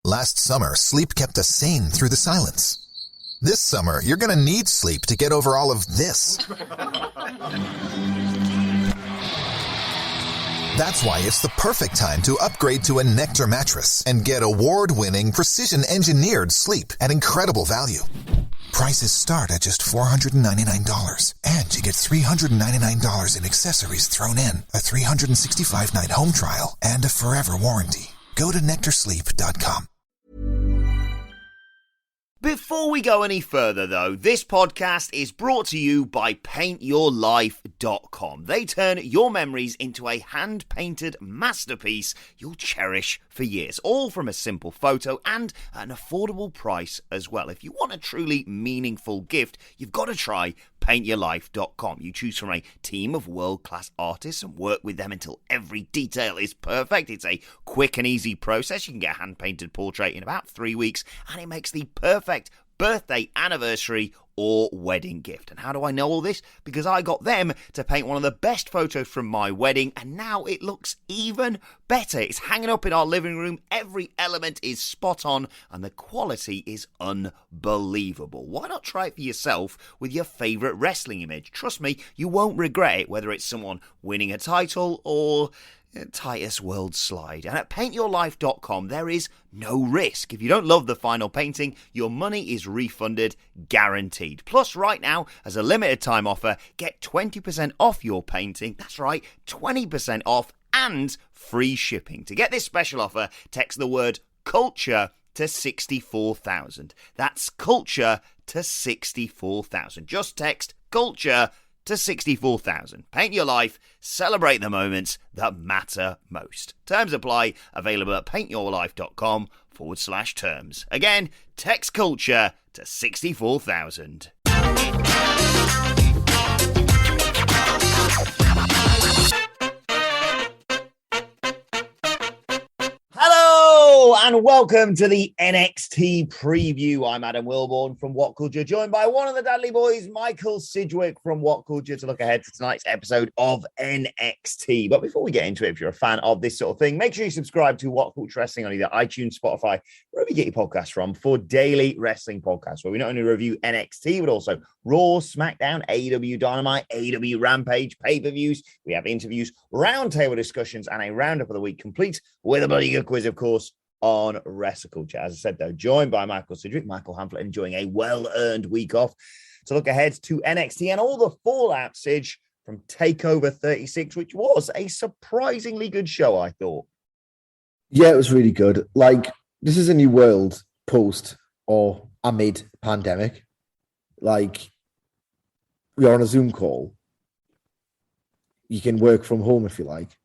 Last summer, sleep kept us sane through the silence. This summer, you're going to need sleep to get over all of this. That's why it's the perfect time to upgrade to a Nectar mattress and get award-winning, precision-engineered sleep at incredible value. Prices start at just $499, and you get $399 in accessories thrown in, a 365-night home trial, and a forever warranty. Go to nectarsleep.com. Before we go any further, though, this podcast is brought to you by paintyourlife.com. They turn your memories into a hand-painted masterpiece you'll cherish for years, all from a simple photo and an affordable price as well. If you want a truly meaningful gift, you've got to try paintyourlife.com. You choose from a team of world-class artists and work with them until every detail is perfect. It's a quick and easy process. You can get a hand-painted portrait in about 3 weeks, and it makes the perfect birthday, anniversary, or wedding gift. And how do I know all this? Because I got them to paint one of the best photos from my wedding, and now it looks even better. It's hanging up in our living room. Every element is spot on, and the quality is unbelievable. Why not try it for yourself with your favourite wrestling image? Trust me, you won't regret it, whether it's someone winning a title or Titus World Slide. And at paintyourlife.com, there is no risk. If you don't love the final painting, your money is refunded, guaranteed. Plus, right now, as a limited time offer, get 20% off your painting. That's right, 20% off and free shipping. To get this special offer, text the word culture to 64,000. That's culture to 64,000. Just text culture to 64,000. Paint your life, celebrate the moments that matter most. Terms apply, available at paintyourlife.com/terms. Again, text culture to 64,000. Hello and welcome to the NXT preview. I'm Adam Wilborn from What Culture, joined by one of the Dudley boys, Michael Sidgwick from What Culture, to look ahead to tonight's episode of NXT. But before we get into it, if you're a fan of this sort of thing, make sure you subscribe to What Culture Wrestling on either iTunes, Spotify, wherever you get your podcasts from, for daily wrestling podcasts, where we not only review NXT, but also Raw, SmackDown, AEW Dynamite, AEW Rampage, pay-per-views. We have interviews, roundtable discussions, and a roundup of the week, complete with a bloody good quiz, of course, on Wrestle Culture. As I said, though, joined by Michael Sidgwick, Michael Hamflett, enjoying a well-earned week off to look ahead to NXT and all the fallout, Sidge, from TakeOver 36, which was a surprisingly good show, I thought. Yeah, it was really good. Like, this is a new world post or amid pandemic. Like, we're on a Zoom call. You can work from home if you like.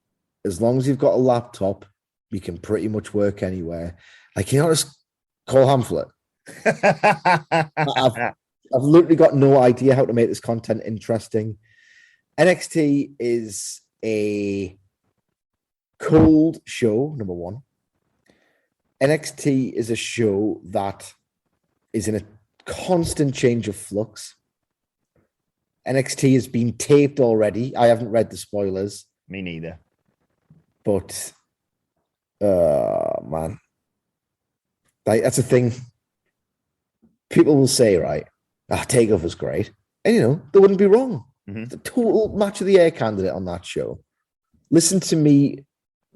As long as you've got a laptop, you can pretty much work anywhere. Like, you know, just call Hamflett. I've literally got no idea how to make this content interesting. NXT is a cold show, number one. NXT is a show that is in a constant change of flux. NXT has been taped already. I haven't read the spoilers. Me neither. But, man, like, that's the thing. People will say, right, TakeOver's great. And, you know, they wouldn't be wrong. Mm-hmm. The total match of the year candidate on that show. Listen to me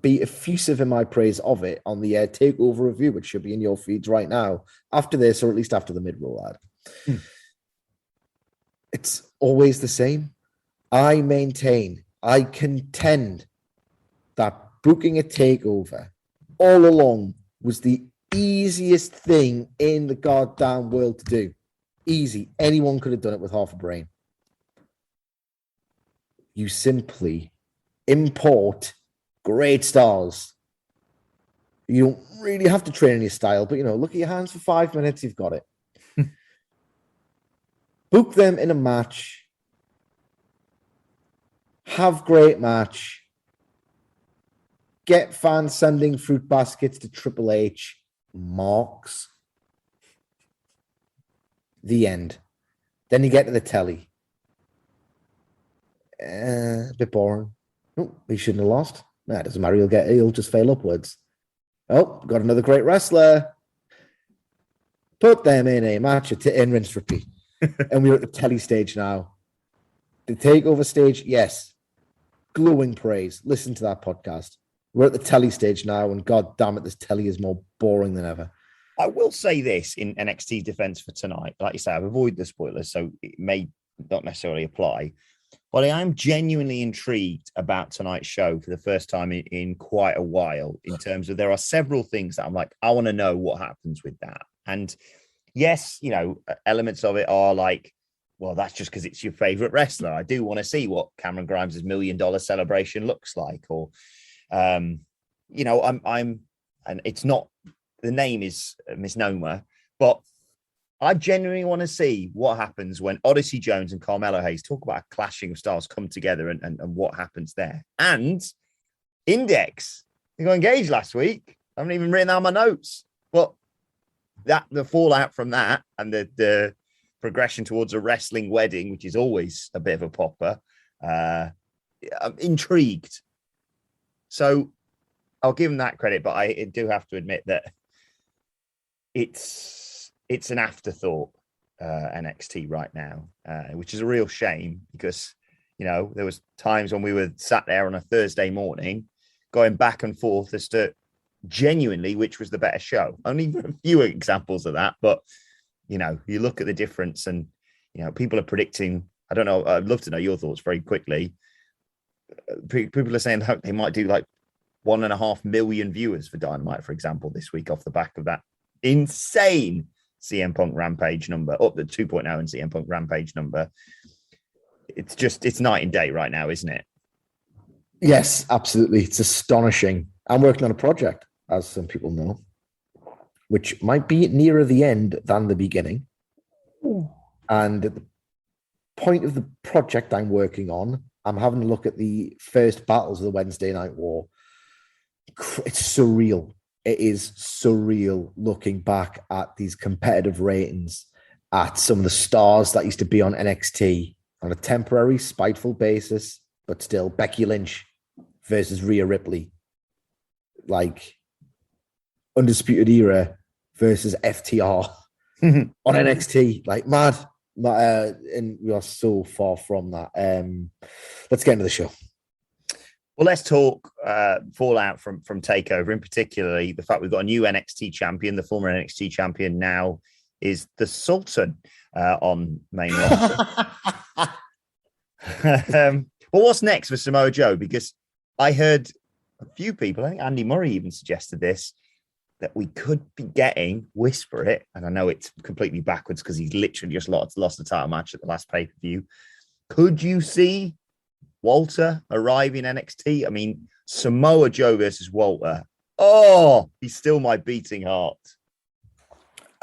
be effusive in my praise of it on the TakeOver review, which should be in your feeds right now, after this, or at least after the mid-roll ad. It's always the same. I contend that booking a TakeOver all along was the easiest thing in the goddamn world to do. Easy. Anyone could have done it with half a brain. You simply import great stars. You don't really have to train in your style, but, you know, look at your hands for 5 minutes, you've got it. Book them in a match. Have great match. Get fans sending fruit baskets to Triple H. Marks. The end. Then you get to the telly. A bit boring. Oh, he shouldn't have lost. Nah, it doesn't matter. He'll just fail upwards. Oh, got another great wrestler. Put them in a match and rinse repeat. And we're at the telly stage now. The takeover stage, yes. Glowing praise. Listen to that podcast. We're at the telly stage now, and god damn it, this telly is more boring than ever. I will say this in NXT's defense for tonight. Like you say, I've avoided the spoilers, so it may not necessarily apply. But I am genuinely intrigued about tonight's show for the first time in quite a while, in terms of there are several things that I'm like, I want to know what happens with that. And yes, you know, elements of it are like, well, that's just because it's your favorite wrestler. I do want to see what Cameron Grimes' $1 million celebration looks like. Or, you know, I'm, and it's not, the name is a misnomer, but I genuinely want to see what happens when Odyssey Jones and Carmelo Hayes talk about a clashing of styles come together and what happens there. And Index, they got engaged last week. I haven't even written down my notes, but the fallout from that and the progression towards a wrestling wedding, which is always a bit of a popper, I'm intrigued. So I'll give them that credit, but I do have to admit that it's an afterthought, NXT right now, which is a real shame because, you know, there was times when we were sat there on a Thursday morning going back and forth as to genuinely which was the better show. Only a few examples of that, but, you know, you look at the difference and, you know, people are predicting, I don't know, I'd love to know your thoughts very quickly. People are saying that they might do like 1.5 million viewers for Dynamite, for example, this week off the back of that insane CM Punk Rampage number, up the 2.0 and CM Punk Rampage number. It's night and day right now, isn't it? Yes, absolutely. It's astonishing. I'm working on a project, as some people know, which might be nearer the end than the beginning. Ooh. And at the point of the project I'm working on, I'm having a look at the first battles of the Wednesday Night War. It's surreal. It is surreal looking back at these competitive ratings, at some of the stars that used to be on NXT on a temporary, spiteful basis, but still Becky Lynch versus Rhea Ripley, like Undisputed Era versus FTR on NXT, like mad. And we are so far from that. Let's get into the show. Well, let's talk fallout from TakeOver, in particularly the fact we've got a new NXT champion. The former NXT champion now is the Sultan on main roster. Well, what's next for Samoa Joe? Because I heard a few people, I think Andy Murray even suggested this, that we could be getting, whisper it, and I know it's completely backwards because he's literally just lost the title match at the last pay-per-view. Could you see Walter arrive in NXT? I mean, Samoa Joe versus Walter. Oh, he's still my beating heart.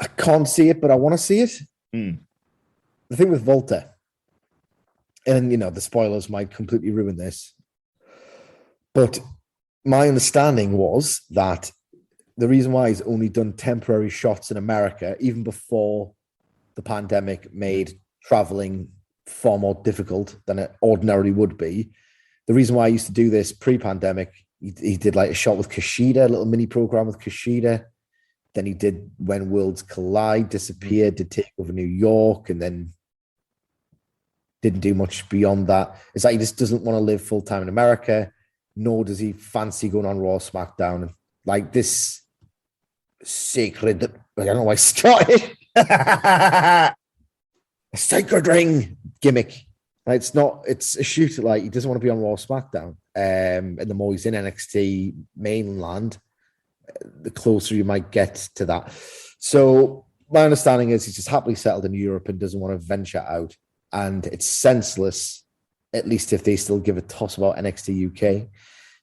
I can't see it, but I want to see it. The thing with Walter, and, you know, the spoilers might completely ruin this, but my understanding was that the reason why he's only done temporary shots in America, even before the pandemic made traveling far more difficult than it ordinarily would be. The reason why I used to do this pre-pandemic, he did like a shot with Kushida, a little mini program with Kushida. Then he did When Worlds Collide, disappeared, did TakeOver New York, and then didn't do much beyond that. It's like he just doesn't want to live full-time in America, nor does he fancy going on Raw, SmackDown. And like this sacred, I don't know why I started. A sacred ring gimmick. It's not, it's a shoot. Like, he doesn't want to be on Raw, SmackDown. And the more he's in NXT mainland, the closer you might get to that. So my understanding is he's just happily settled in Europe and doesn't want to venture out. And it's senseless, at least if they still give a toss about NXT UK,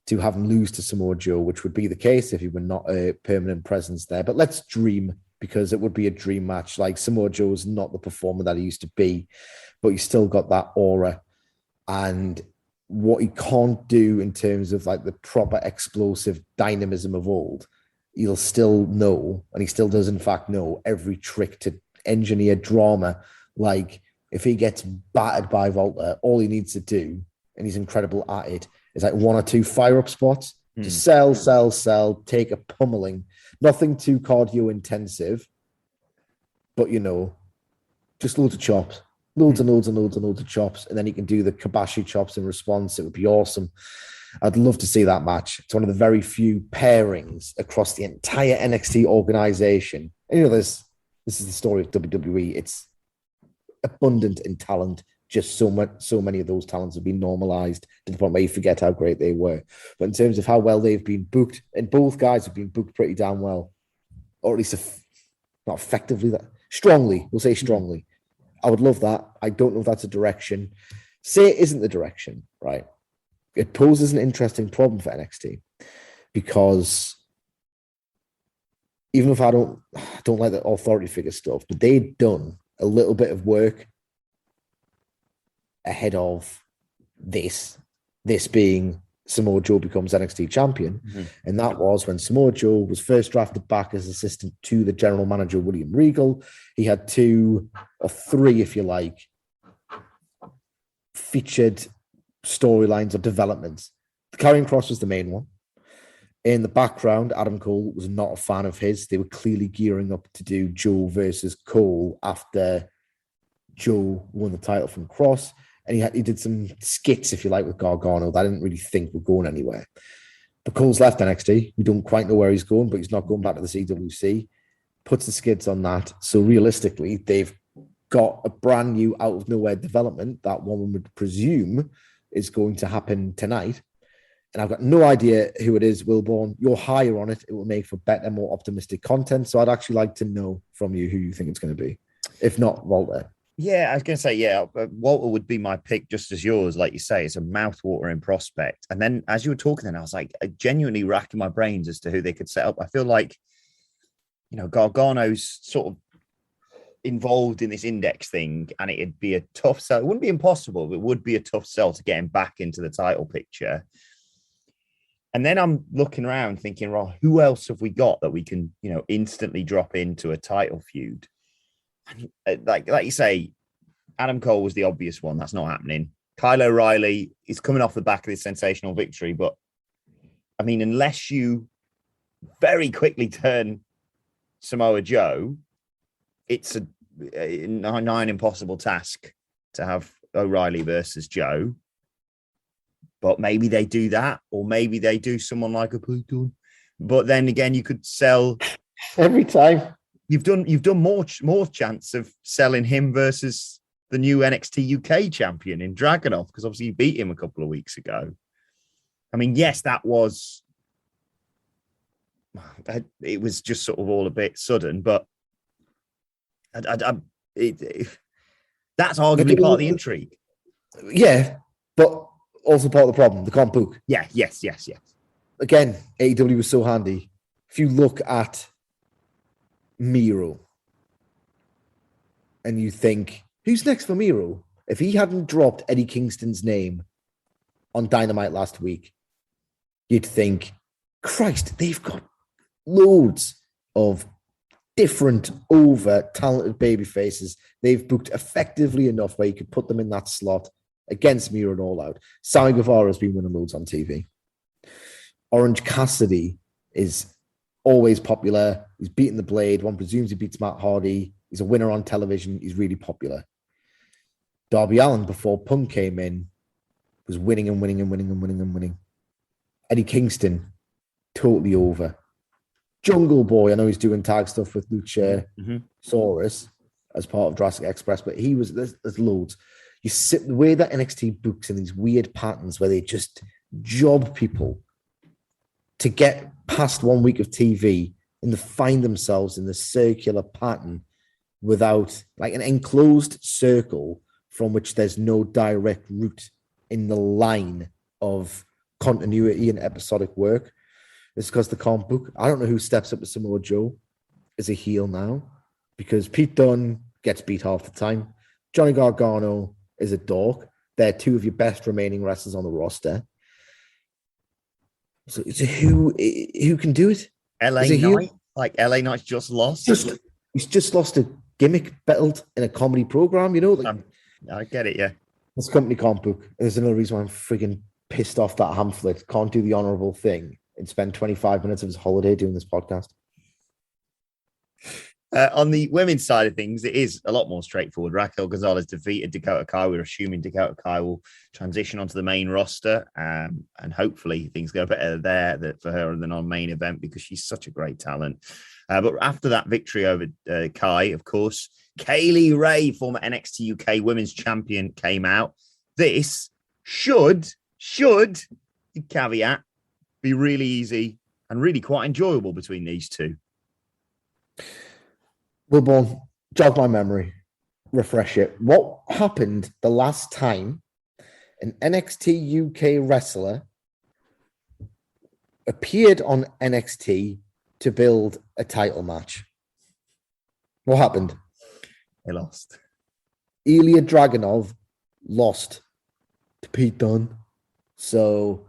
to have him lose to Samoa Joe, which would be the case if he were not a permanent presence there. But let's dream, because it would be a dream match. Like, Samoa Joe is not the performer that he used to be, but he's still got that aura. And what he can't do in terms of like the proper explosive dynamism of old, he'll still know, and he still does in fact know, every trick to engineer drama. Like, if he gets battered by Walter, all he needs to do, and he's incredible at it, is like 1 or 2 fire-up spots. Just sell, take a pummeling. Nothing too cardio intensive. but just loads of chops, loads and loads and loads and loads of chops, and then he can do the Kabashi chops in response. It would be awesome. I'd love to see that match. It's one of the very few pairings across the entire NXT organization. And this is the story of WWE. It's abundant in talent. Just so many of those talents have been normalized to the point where you forget how great they were. But in terms of how well they've been booked, and both guys have been booked pretty damn well, or at least not effectively, that strongly. We'll say strongly. I would love that. I don't know if that's a direction. Say it isn't the direction, right? It poses an interesting problem for NXT because even if I don't like the authority figure stuff, but they'd done a little bit of work ahead of this being Samoa Joe becomes NXT champion. Mm-hmm. And that was when Samoa Joe was first drafted back as assistant to the general manager, William Regal. He had 2 or 3, if you like, featured storylines or developments. The Karrion Kross was the main one. In the background, Adam Cole was not a fan of his. They were clearly gearing up to do Joe versus Cole after Joe won the title from Kross. And he did some skits, if you like, with Gargano that I didn't really think were going anywhere. But Cole's left NXT. We don't quite know where he's going, but he's not going back to the CWC. Puts the skids on that. So realistically, they've got a brand new out of nowhere development that one would presume is going to happen tonight. And I've got no idea who it is, Wilborn. You're higher on it. It will make for better, more optimistic content. So I'd actually like to know from you who you think it's going to be. If not, Walter. Yeah, I was going to say, Walter would be my pick just as yours. Like you say, it's a mouth-watering prospect. And then as you were talking then, I was like, genuinely racking my brains as to who they could set up. I feel like, Gargano's sort of involved in this index thing, and it'd be a tough sell. It wouldn't be impossible, but it would be a tough sell to get him back into the title picture. And then I'm looking around thinking, well, who else have we got that we can, instantly drop into a title feud? And like you say, Adam Cole was the obvious one. That's not happening. Kyle O'Reilly is coming off the back of this sensational victory, but I mean, unless you very quickly turn Samoa Joe, it's a nigh impossible task to have O'Reilly versus Joe. But maybe they do that, or maybe they do someone like a Peyton. But then again, you could sell every time. You've done more chance of selling him versus the new NXT UK champion in Dragunov, because obviously you beat him a couple of weeks ago. I mean, yes, it was just sort of all a bit sudden, but that's arguably part of the intrigue. Yeah, but also part of the problem, the can't book. Yeah, yes. Again, AEW was so handy. If you look at Miro and you think, who's next for Miro? If he hadn't dropped Eddie Kingston's name on Dynamite last week, you'd think, Christ, they've got loads of different over-talented baby faces. They've booked effectively enough where you could put them in that slot against Miro and All Out. Sammy Guevara has been winning loads on TV. Orange Cassidy is always popular. He's beaten the Blade. One presumes he beats Matt Hardy. He's a winner on television. He's really popular. Darby Allin, before Punk came in, was winning and winning and winning and winning and winning. Eddie Kingston, totally over. Jungle Boy, I know he's doing tag stuff with Luchasaurus as part of Jurassic Express, but there's loads. You sit the way that NXT books in these weird patterns where they just job people to get past 1 week of TV and to find themselves in the circular pattern without like an enclosed circle from which there's no direct route in the line of continuity and episodic work. It's because they can't book. I don't know who steps up to Samoa Joe as a heel now, because Pete Dunne gets beat half the time. Johnny Gargano is a dork. They're 2 of your best remaining wrestlers on the roster. So who can do it? LA Knight? Like LA Knight's just lost? He's just lost a gimmick belt in a comedy program, I get it, yeah. This company can't book. There's another reason why I'm freaking pissed off that Hamflet can't do the honorable thing and spend 25 minutes of his holiday doing this podcast. On the women's side of things, it is a lot more straightforward. Raquel Gonzalez defeated Dakota Kai. We're assuming Dakota Kai will transition onto the main roster, and hopefully things go better there for her than on main event because she's such a great talent. But after that victory over Kai, of course, Kaylee Ray, former NXT UK Women's Champion, came out. This should caveat be really easy and really quite enjoyable between these two. Wilborn, jog my memory, refresh it. What happened the last time an NXT UK wrestler appeared on NXT to build a title match? What happened? They lost. Ilya Dragunov lost to Pete Dunne. So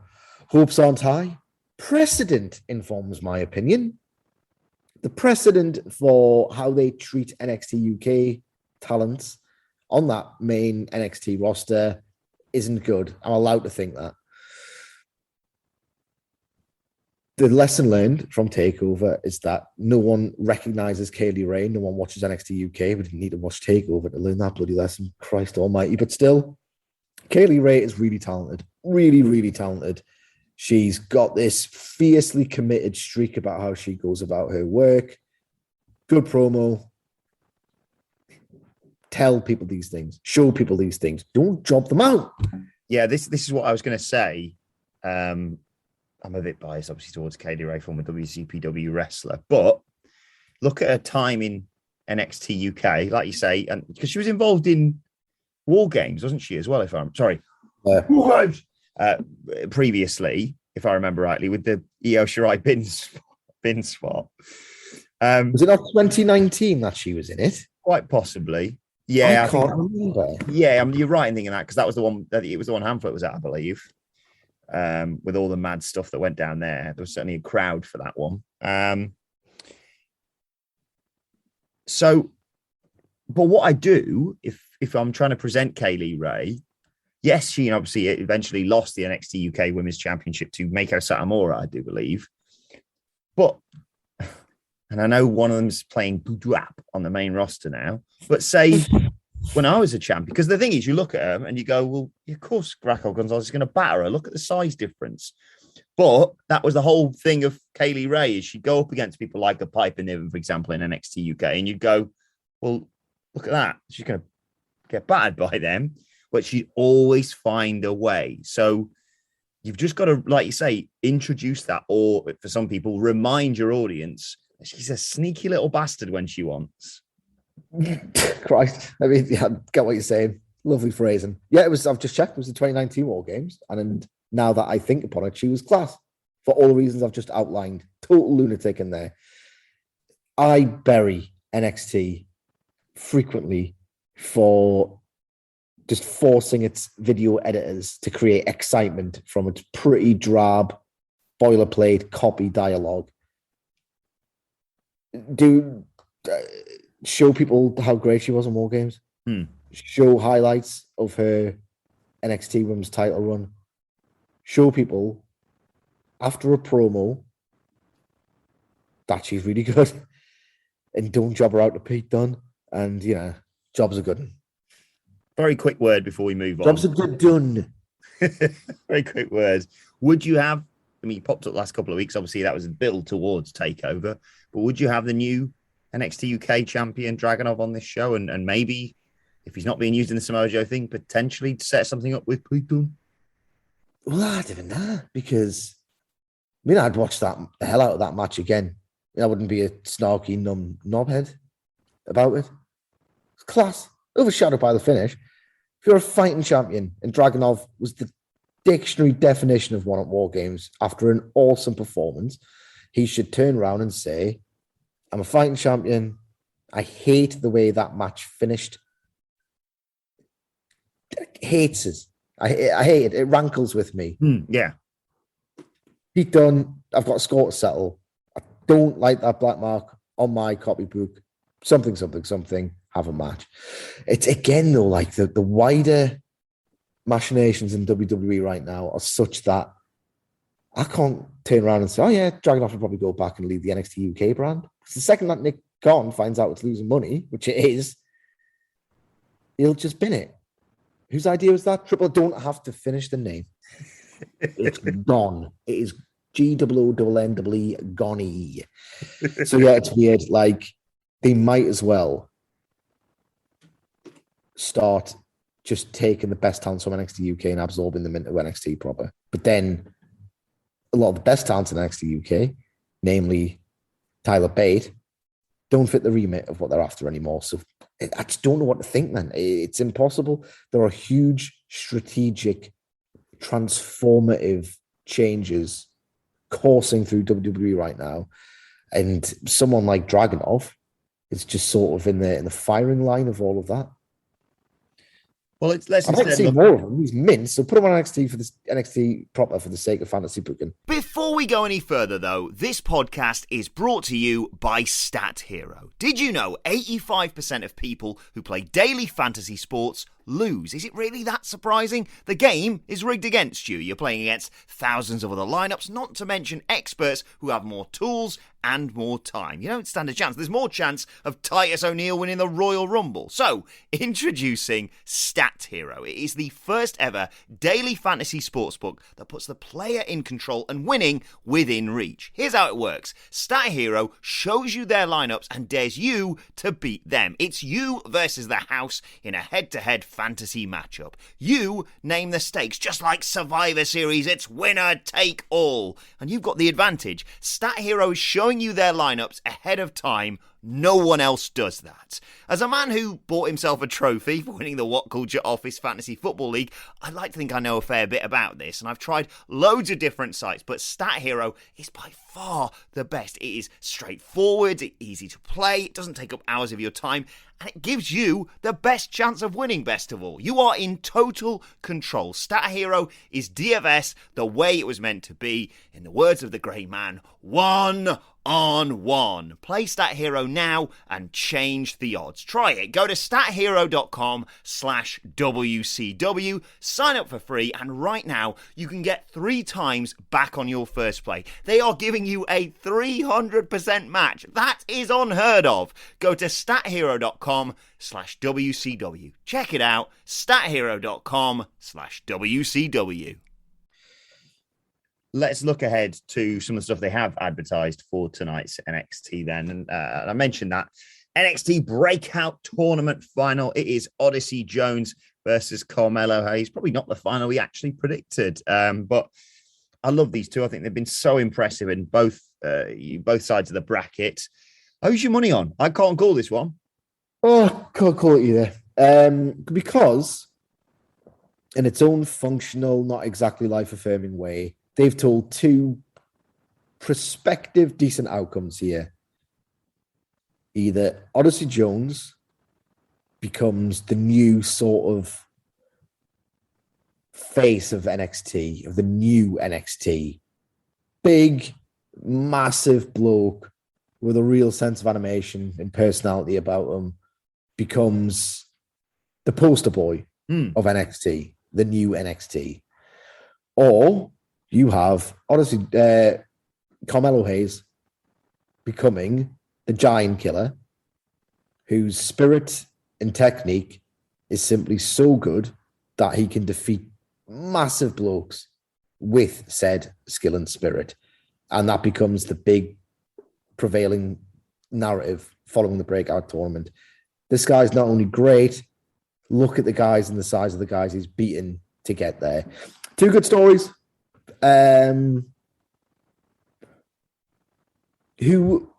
hopes aren't high. Precedent informs my opinion. The precedent for how they treat NXT UK talents on that main NXT roster isn't good. I'm allowed to think that. The lesson learned from TakeOver is that no one recognizes Kaylee Ray. No one watches NXT UK. We didn't need to watch TakeOver to learn that bloody lesson. Christ almighty. But still, Kaylee Ray is really talented. Really, really talented. She's got this fiercely committed streak about how she goes about her work. Good promo. Tell people these things. Show people these things. Don't job them out. Yeah, this is what I was going to say. I'm a bit biased, obviously, towards Kaylee Ray, former WCPW wrestler. But look at her time in NXT UK, like you say, and because she was involved in War Games, wasn't she, as well, if I'm sorry. War Games. Previously, if I remember rightly, with the Io Shirai bin swap. Was it not 2019 that she was in it? Quite possibly. Yeah, I can't remember. Yeah, you're right in thinking that because that was the one that it was the one Hamflet was at, I believe. With all the mad stuff that went down there, there was certainly a crowd for that one. But what I do if I'm trying to present Kaylee Ray. Yes, she obviously eventually lost the NXT UK Women's Championship to Meiko Satomura, I do believe. But, and I know one of them's playing Boudoir on the main roster now, but say when I was a champion, because the thing is, you look at her and you go, well, of course, Raquel Gonzalez is going to batter her. Look at the size difference. But that was the whole thing of Kaylee Ray, is she'd go up against people like a Piper Niven, for example, in NXT UK, and you'd go, well, look at that. She's going to get battered by them. But she'd always find a way. So you've just got to, like you say, introduce that, or for some people, remind your audience that she's a sneaky little bastard when she wants. Christ. I mean, yeah, I get what you're saying. Lovely phrasing. Yeah, I've just checked. It was the 2019 War Games. And now that I think upon it, she was class for all the reasons I've just outlined. Total lunatic in there. I bury NXT frequently for just forcing its video editors to create excitement from its pretty drab boilerplate copy dialogue. Show people how great she was in War Games. Show highlights of her NXT Women's title run. Show people after a promo that she's really good. And don't job her out to Pete Dunne. And, jobs are good one. Very quick word before we move on. Jobs are good done. Very quick words. Would you have, you popped up last couple of weeks, obviously that was a build towards TakeOver, but would you have the new NXT UK champion Dragunov on this show? And maybe, if he's not being used in the Samoa Joe thing, potentially to set something up with Pete Dunne? Well, I don't even know, because I'd watch the hell out of that match again. I wouldn't be a snarky, numb knobhead about it. It's class. Overshadowed by the finish. If you're a fighting champion, and Dragunov was the dictionary definition of one at War Games after an awesome performance, he should turn around and say, I'm a fighting champion. I hate the way that match finished. Hates it. I hate it. It rankles with me. Yeah. Pete Dunne, I've got a score to settle. I don't like that black mark on my copybook. Something. Have a match. It's again though, like the wider machinations in WWE right now are such that I can't turn around and say, oh yeah, Dragunov will probably go back and lead the NXT UK brand. It's the second that Nick Gon finds out it's losing money, which it is, he'll just bin it. Whose idea was that? Triple don't have to finish the name. It's gone. It is G-O-O-N-E-E, Gonny. So yeah, it's weird. Like, they might as well start just taking the best talents from NXT UK and absorbing them into NXT proper. But then a lot of the best talents in NXT UK, namely Tyler Bate, don't fit the remit of what they're after anymore. So I just don't know what to think, man. It's impossible. There are huge strategic, transformative changes coursing through WWE right now. And someone like Dragunov is just sort of in the firing line of all of that. Well, let's I'd like to see more of him. He's mint, so put him on NXT for this NXT proper for the sake of fantasy booking. Before we go any further, though, this podcast is brought to you by Stat Hero. Did you know 85% of people who play daily fantasy sports lose? Is it really that surprising? The game is rigged against you. You're playing against thousands of other lineups, not to mention experts who have more tools and more time. You don't stand a chance. There's more chance of Titus O'Neil winning the Royal Rumble. So, introducing Stat Hero. It is the first ever daily fantasy sportsbook that puts the player in control and winning within reach. Here's how it works. Stat Hero shows you their lineups and dares you to beat them. It's you versus the house in a head-to-head fantasy matchup. You name the stakes, just like Survivor Series. It's winner take all. And you've got the advantage. Stat Hero is showing you their lineups ahead of time. No one else does that. As a man who bought himself a trophy for winning the What Culture Office Fantasy Football League, I like to think I know a fair bit about this, and I've tried loads of different sites, but Stat Hero is by far the best. It is straightforward, it's easy to play, it doesn't take up hours of your time, and it gives you the best chance of winning, best of all. You are in total control. Stat Hero is DFS the way it was meant to be. In the words of the great man, 1-on-1. Play Stat Hero now and change the odds. Try it. Go to stathero.com/WCW, sign up for free, and right now you can get 3 times back on your first play. They are giving you a 300% match. That is unheard of. Go to stathero.com/WCW. Check it out. stathero.com/WCW. Let's look ahead to some of the stuff they have advertised for tonight's NXT then. And I mentioned that NXT Breakout Tournament final. It is Odyssey Jones versus Carmelo Hayes. Probably not the final we actually predicted, but I love these two. I think they've been so impressive in both sides of the bracket. Who's your money on? I can't call this one. Oh, can't call it either. Because in its own functional, not exactly life-affirming way, they've told 2 prospective decent outcomes here. Either Odyssey Jones becomes the new sort of face of NXT, of the new NXT. Big, massive bloke with a real sense of animation and personality about him becomes the poster boy of NXT, the new NXT. Or you have Odyssey, Carmelo Hayes becoming the giant killer whose spirit and technique is simply so good that he can defeat massive blokes with said skill and spirit. And that becomes the big prevailing narrative following the breakout tournament. This guy's not only great, look at the guys and the size of the guys he's beaten to get there. 2 good stories. Who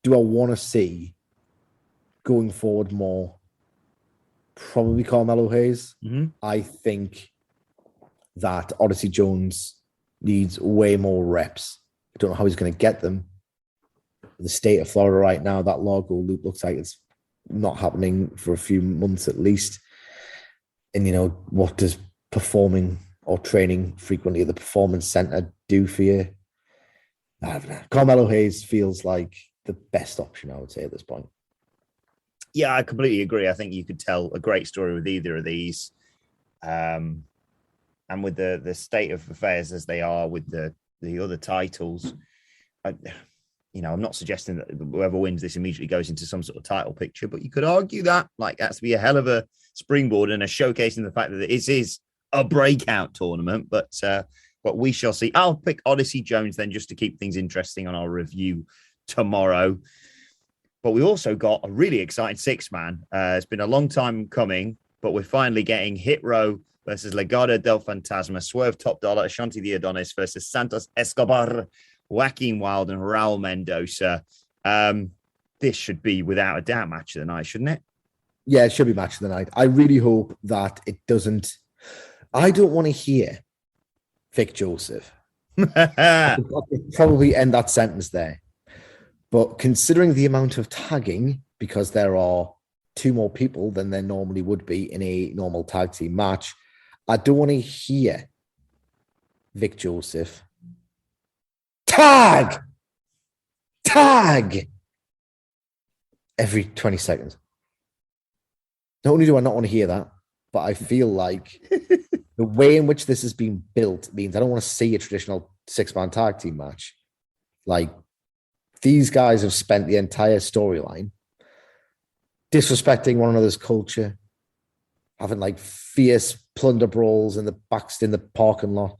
do I want to see going forward more? Probably Carmelo Hayes. Mm-hmm. I think that Odyssey Jones needs way more reps. I don't know how he's going to get them. The state of Florida right now, that Largo loop looks like it's not happening for a few months at least. And, you know, what does performing or training frequently at the Performance Center do for you? I don't know. Carmelo Hayes feels like the best option, I would say, at this point. Yeah, I completely agree. I think you could tell a great story with either of these. And with the state of affairs as they are with the other titles, I'm not suggesting that whoever wins this immediately goes into some sort of title picture, but you could argue that that's to be a hell of a springboard and a showcasing the fact that it is a breakout tournament. But we shall see. I'll pick Odyssey Jones then, just to keep things interesting on our review tomorrow. But we also got a really exciting six-man. It's been a long time coming, but we're finally getting Hit Row versus Legado del Fantasma, Swerve Top Dollar, Ashanti the Adonis versus Santos Escobar, Joaquin Wild, and Raul Mendoza. This should be, without a doubt, match of the night, shouldn't it? Yeah, it should be match of the night. I really hope that it doesn't. I don't want to hear Vic Joseph. I could probably end that sentence there. But considering the amount of tagging, because there are two more people than there normally would be in a normal tag team match, I don't want to hear Vic Joseph tag every 20 seconds. Not only do I not want to hear that, but I feel like the way in which this has been built means I don't want to see a traditional six-man tag team match. Like, these guys have spent the entire storyline disrespecting one another's culture, having like fierce plunder brawls in the parking lot.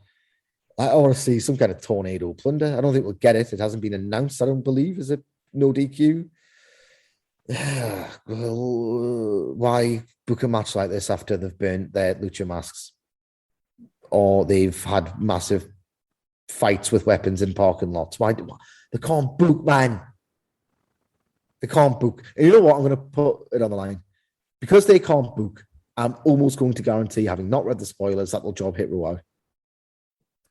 I want to see some kind of tornado plunder. I don't think we'll get it. It hasn't been announced, I don't believe. Is it no DQ? Well, why book a match like this after they've burnt their lucha masks or they've had massive fights with weapons in parking lots? Why? They can't book, man. They can't book. And you know what? I'm going to put it on the line. Because they can't book, I'm almost going to guarantee, having not read the spoilers, that they'll job Hit Row out.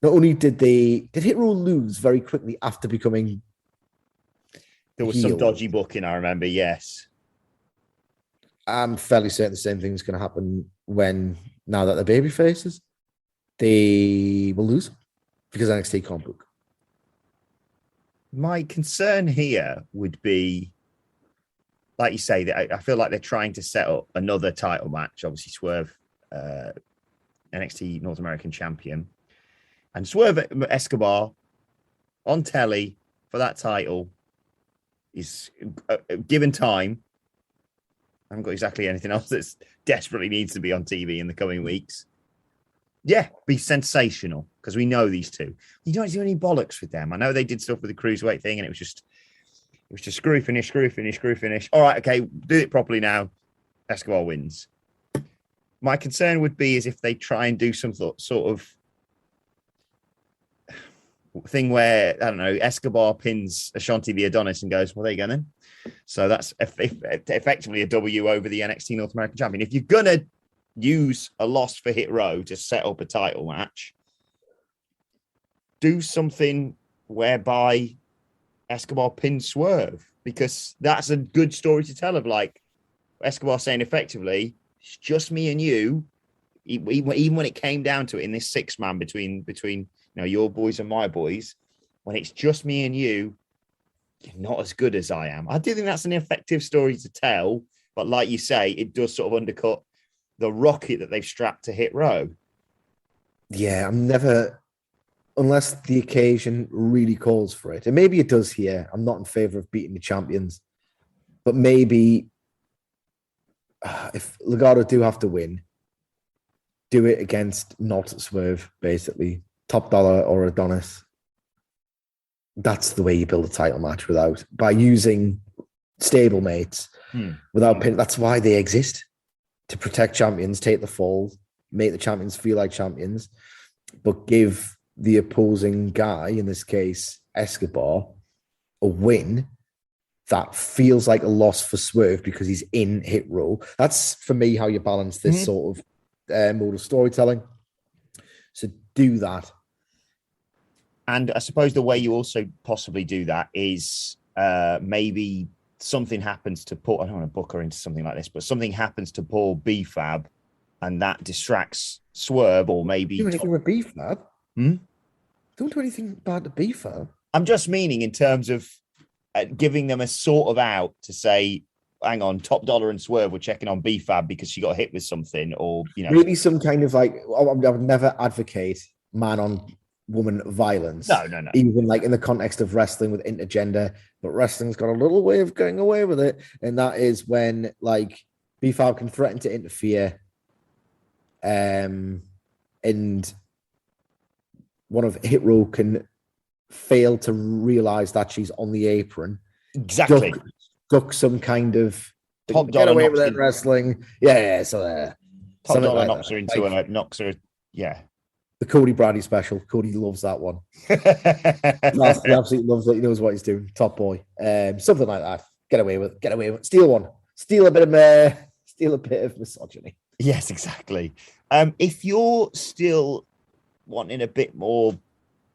Not only did Hit Row lose very quickly after becoming there was some dodgy booking, I remember, yes. I'm fairly certain the same thing's going to happen now that they're baby faces. They will lose because NXT can't book. My concern here would be, like you say, that I feel like they're trying to set up another title match. Obviously, Swerve, NXT North American champion, and Swerve Escobar on telly for that title is given time. I haven't got exactly anything else that desperately needs to be on TV in the coming weeks. Yeah, be sensational because we know these two. You don't do any bollocks with them. I know they did stuff with the cruiserweight thing, and it was just screw finish. All right, okay, do it properly now. Escobar wins. My concern would be is if they try and do some sort of thing where, I don't know, Escobar pins Ashanti the Adonis and goes, well, there you go then. So that's effectively a W over the NXT North American champion. If you're going to use a loss for Hit Row to set up a title match, do something whereby Escobar pins Swerve, because that's a good story to tell of, like, Escobar saying effectively, it's just me and you, even when it came down to it in this six-man between your boys and my boys, when it's just me and you, you're not as good as I am. I do think that's an effective story to tell, but like you say, it does sort of undercut the rocket that they've strapped to Hit Row. Yeah, I'm never, unless the occasion really calls for it. And maybe it does here. I'm not in favor of beating the champions, but maybe if Legado do have to win, do it against not Swerve, basically. Top Dollar or Adonis. That's the way you build a title match by using stablemates without pin. That's why they exist, to protect champions, take the fall, make the champions feel like champions, but give the opposing guy, in this case Escobar, a win that feels like a loss for Swerve because he's in Hit Row. That's, for me, how you balance this sort of mode of storytelling. So do that. And I suppose the way you also possibly do that is maybe something happens to Paul. I don't want to book her into something like this, but something happens to Paul B-Fab and that distracts Swerve, or maybe... Do anything with B-Fab? Don't do anything bad to B-Fab. I'm just meaning in terms of giving them a sort of out to say, hang on, Top Dollar and Swerve were checking on B-Fab because she got hit with something, or, maybe some kind of like, I would never advocate man on woman violence. No. Even like in the context of wrestling with intergender, but wrestling's got a little way of going away with it. And that is when like B-Fab can threaten to interfere. And one of Hit Row can fail to realize that she's on the apron. Exactly. Duck some kind of Top get Dollar away knocks with it in. wrestling. Yeah. So Top Dollar like knocks that. her into Like, knocks her. Yeah. the Cody Bradley special. Cody loves that one. He absolutely loves it. He knows what he's doing. Top boy. Something like that. Get away with it. Steal one. Steal a bit of misogyny. Yes, exactly. If you're still wanting a bit more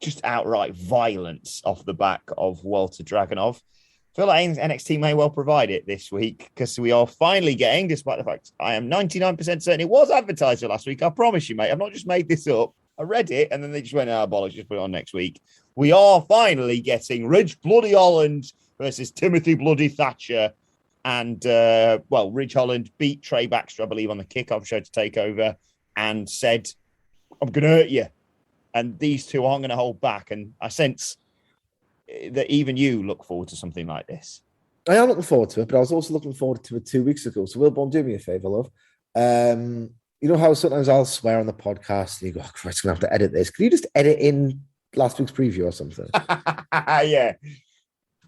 just outright violence off the back of Walter Dragunov, I feel like NXT may well provide it this week, because we are finally getting, despite the fact I am 99% certain it was advertised for last week. I promise you, mate. I've not just made this up. I read it and then they just went, bollocks, just put it on next week. We are finally getting Ridge Bloody Holland versus Timothy Bloody Thatcher. And, Ridge Holland beat Trey Baxter, I believe, on the kickoff show to take over and said, I'm going to hurt you. And these two aren't going to hold back. And I sense that even you look forward to something like this. I am looking forward to it, but I was also looking forward to it 2 weeks ago. So, Wilborn, do me a favour, love. You know how sometimes I'll swear on the podcast and you go, oh, Christ, I'm going to have to edit this. Can you just edit in last week's preview or something? Yeah.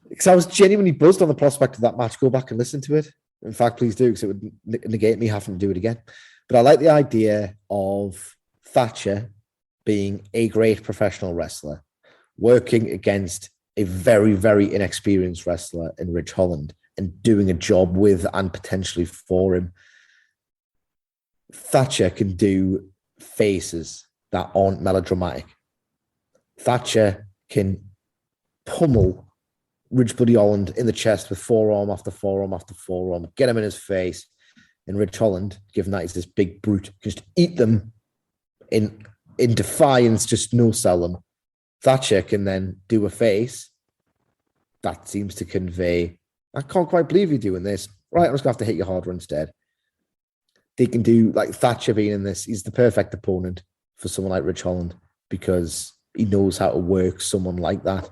Because I was genuinely buzzed on the prospect of that match. Go back and listen to it. In fact, please do, because it would negate me having to do it again. But I like the idea of Thatcher being a great professional wrestler, working against a very, very inexperienced wrestler in Ridge Holland and doing a job with and potentially for him. Thatcher can do faces that aren't melodramatic. Thatcher can pummel Ridge Bloody Holland in the chest with forearm after forearm after forearm, get him in his face. And Ridge Holland, given that he's this big brute, can just eat them in defiance, just no-sell them. Thatcher can then do a face that seems to convey, I can't quite believe you're doing this. Right, I'm just going to have to hit you harder instead. They can do, like Thatcher being in this, he's the perfect opponent for someone like Ridge Holland because he knows how to work someone like that.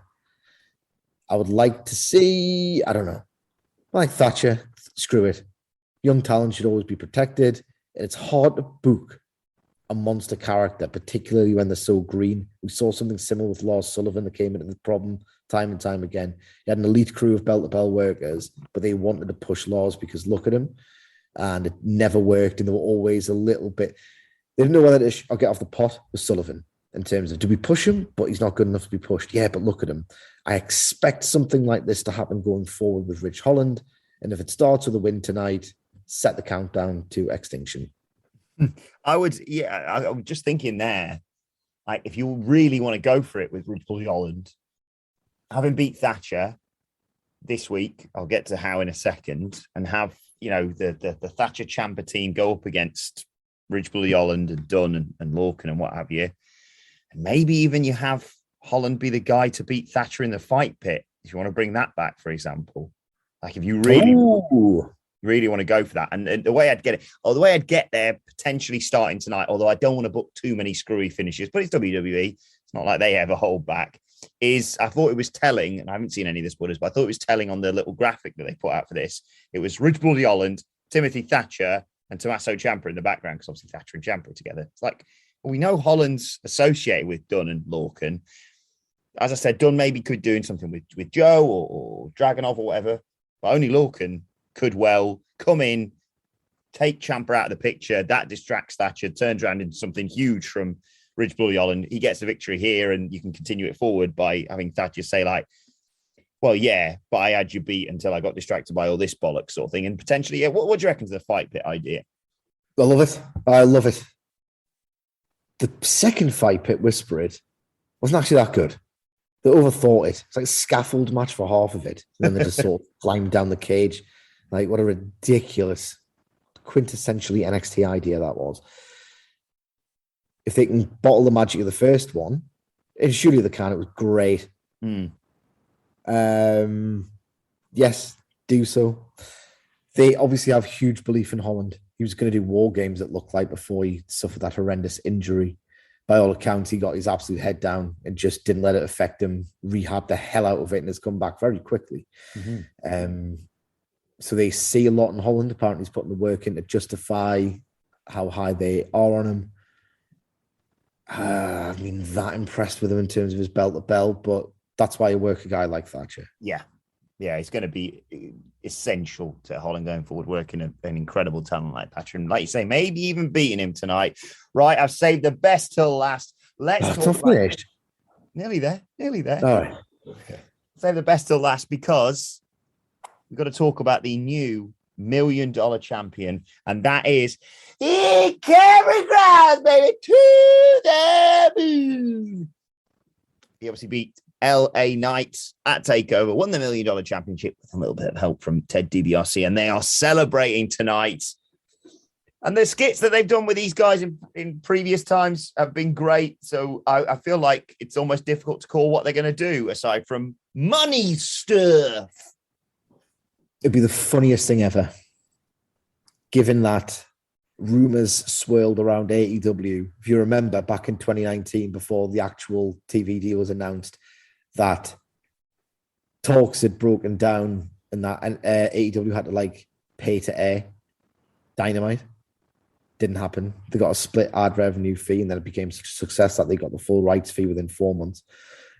I would like to see, I don't know, like Thatcher, screw it. Young talent should always be protected. And it's hard to book a monster character, particularly when they're so green. We saw something similar with Lars Sullivan that came into the problem time and time again. He had an elite crew of bell-to-bell workers, but they wanted to push Lars because look at him. And it never worked. And they were always a little bit, they didn't know whether to get off the pot with Sullivan in terms of, do we push him? But he's not good enough to be pushed. Yeah, but look at him. I expect something like this to happen going forward with Ridge Holland. And if it starts with a win tonight, set the countdown to extinction. I was just thinking there, like if you really want to go for it with Ridge Bloody Holland, having beat Thatcher this week, I'll get to how in a second, and have, you know, the Thatcher Ciampa team go up against Ridge Bloody Holland and Dunn and Lorcan and what have you. And maybe even you have Holland be the guy to beat Thatcher in the fight pit, if you want to bring that back, for example. Like if you really want to go for that. And the way I'd get it, or the way I'd get there potentially starting tonight, although I don't want to book too many screwy finishes, but it's WWE. It's not like they ever hold back, is I thought it was telling, and I haven't seen any of the spoilers, but I thought it was telling on the little graphic that they put out for this. It was Ridge Bloody Holland, Timothy Thatcher, and Tommaso Ciampa in the background, because obviously Thatcher and Ciampa are together. It's like, well, we know Holland's associated with Dunn and Lorcan. As I said, Dunn maybe could do something with Joe or Dragunov or whatever, but only Lorcan could well come in, take Ciampa out of the picture. That distracts Thatcher, turns around into something huge from Ridge Bloody Holland. He gets the victory here, and you can continue it forward by having Thatcher say like, well, yeah, but I had you beat until I got distracted by all this bollocks sort of thing. And potentially, yeah, what do you reckon to the fight pit idea? I love it. I love it. The second fight pit, Whispered, wasn't actually that good. They overthought it. It's like a scaffold match for half of it. And then they just sort of climbed down the cage. Like, what a ridiculous, quintessentially NXT idea that was. If they can bottle the magic of the first one, and surely they can, it was great. Yes, do so. They obviously have huge belief in Holland. He was going to do war games, it looked like, before he suffered that horrendous injury. by all accounts, he got his absolute head down and just didn't let it affect him, rehabbed the hell out of it, and has come back very quickly. So they see a lot in Holland. Apparently, he's putting the work in to justify how high they are on him. I mean, that impressed with him in terms of his belt to belt, but that's why you work a guy like Thatcher. Yeah, he's going to be essential to Holland going forward, working an incredible talent like Thatcher. And like you say, maybe even beating him tonight. Right, I've saved the best till last. Let's talk about finished. Nearly there. All right. Okay. Save the best till last because we've got to talk about the new $1 million champion, and that is Cameron Grimes, baby, to the moon. He obviously beat LA Knights at TakeOver, won the $1 million championship with a little bit of help from Ted DiBiase, and they are celebrating tonight. And the skits that they've done with these guys in previous times have been great. So I feel like it's almost difficult to call what they're going to do aside from money stuff. It'd be the funniest thing ever, given that rumors swirled around AEW. If you remember back in 2019, before the actual TV deal was announced, that talks had broken down and that AEW had to pay to air Dynamite. Didn't happen. They got a split ad revenue fee, and then it became such a success that they got the full rights fee within 4 months.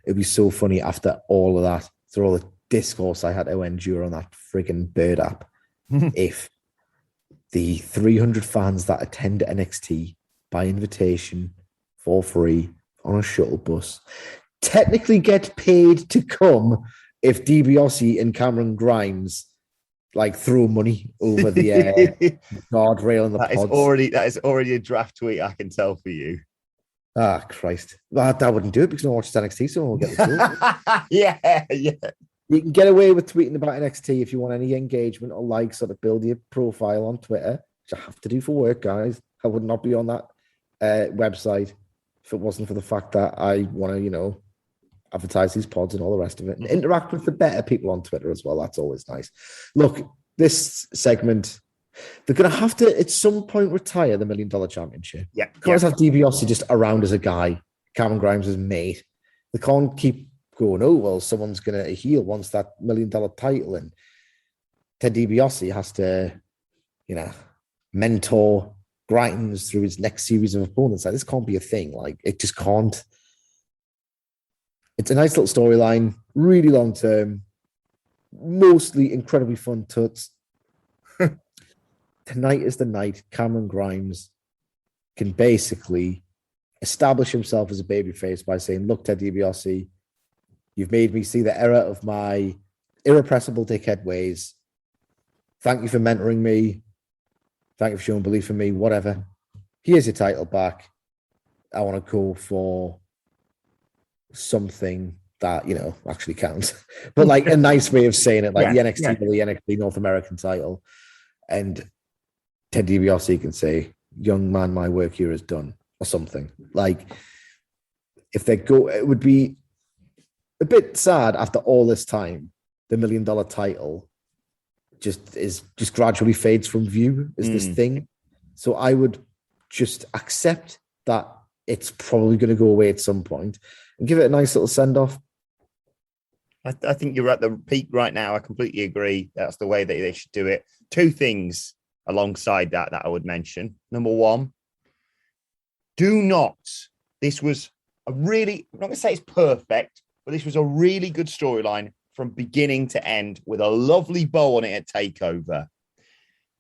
It'd be so funny after all of that, through all the discourse I had to endure on that frigging Bird app, if the 300 fans that attend NXT by invitation for free on a shuttle bus technically get paid to come if DiBiase and Cameron Grimes throw money over the guardrail in the pods. That is already a draft tweet, I can tell for you. Ah, Christ. Well, I wouldn't do it because no one watches NXT, so we'll get the Yeah. You can get away with tweeting about NXT if you want any engagement or sort of build your profile on Twitter, which I have to do for work, guys. I would not be on that website if it wasn't for the fact that I want to, advertise these pods and all the rest of it, and interact with the better people on Twitter as well. That's always nice. Look, this segment, they're going to have to at some point retire the $1 million championship. Yeah, can't have DiBiase just around as a guy, Cameron Grimes' mate. They can't keep going, oh well, someone's going to heel once that $1 million title, and Ted DiBiase has to, mentor Grimes through his next series of opponents. This can't be a thing. It just can't. It's a nice little storyline, really long term, mostly incredibly fun tuts. Tonight is the night Cameron Grimes can basically establish himself as a babyface by saying, look, Ted DiBiase, you've made me see the error of my irrepressible dickhead ways. Thank you for mentoring me. Thank you for showing belief in me, whatever. Here's your title back. I want to go for something that, actually counts. But a nice way of saying it, the NXT or the NXT North American title. And Ted DiBiase can say, young man, my work here is done, or something. If they go, it would be a bit sad after all this time, the $1 million title just gradually fades from view as this thing. So I would just accept that it's probably going to go away at some point and give it a nice little send-off. I think you're at the peak right now. I completely agree. That's the way that they should do it. Two things alongside that I would mention. Number one, this was I'm not going to say it's perfect, but this was a really good storyline from beginning to end with a lovely bow on it at TakeOver.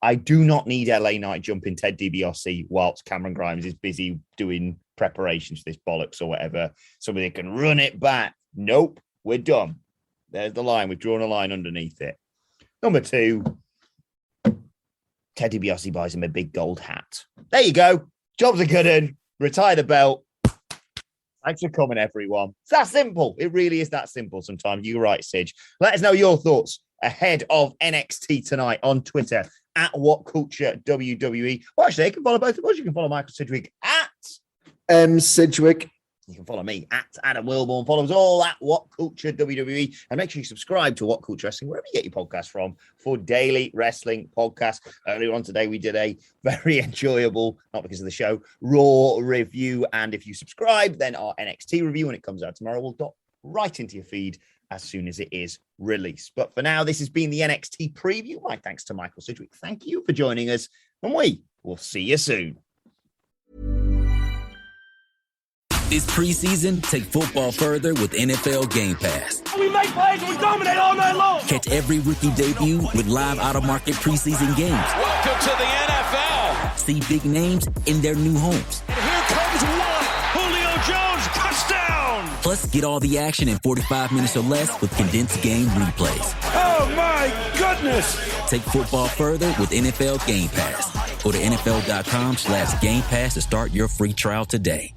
I do not need LA Knight jumping Ted DiBiase whilst Cameron Grimes is busy doing preparations for this bollocks or whatever. Somebody can run it back. Nope, we're done. There's the line. We've drawn a line underneath it. Number two, Ted DiBiase buys him a big gold hat. There you go. Jobs are good in. Retire the belt. Thanks for coming, everyone. It's that simple. It really is that simple sometimes. You're right, Sidge. Let us know your thoughts ahead of NXT tonight on Twitter at WhatCultureWWE. Well, actually, you can follow both of us. You can follow Michael Sidgwick at Sidgwick You can follow me at Adam Wilborn. Follow us all at What Culture WWE. And make sure you subscribe to What Culture Wrestling, wherever you get your podcasts from, for daily wrestling podcasts. Earlier on today, we did a very enjoyable, not because of the show, Raw review. And if you subscribe, then our NXT review, when it comes out tomorrow, will drop right into your feed as soon as it is released. But for now, this has been the NXT preview. My thanks to Michael Sidgwick. Thank you for joining us. And we will see you soon. This preseason, take football further with NFL Game Pass. We make plays and we dominate all night long. Catch every rookie debut with live out-of-market preseason games. Welcome to the NFL. See big names in their new homes. And here comes one. Julio Jones, touchdown. Plus, get all the action in 45 minutes or less with condensed game replays. Oh, my goodness. Take football further with NFL Game Pass. Go to NFL.com/Game Pass to start your free trial today.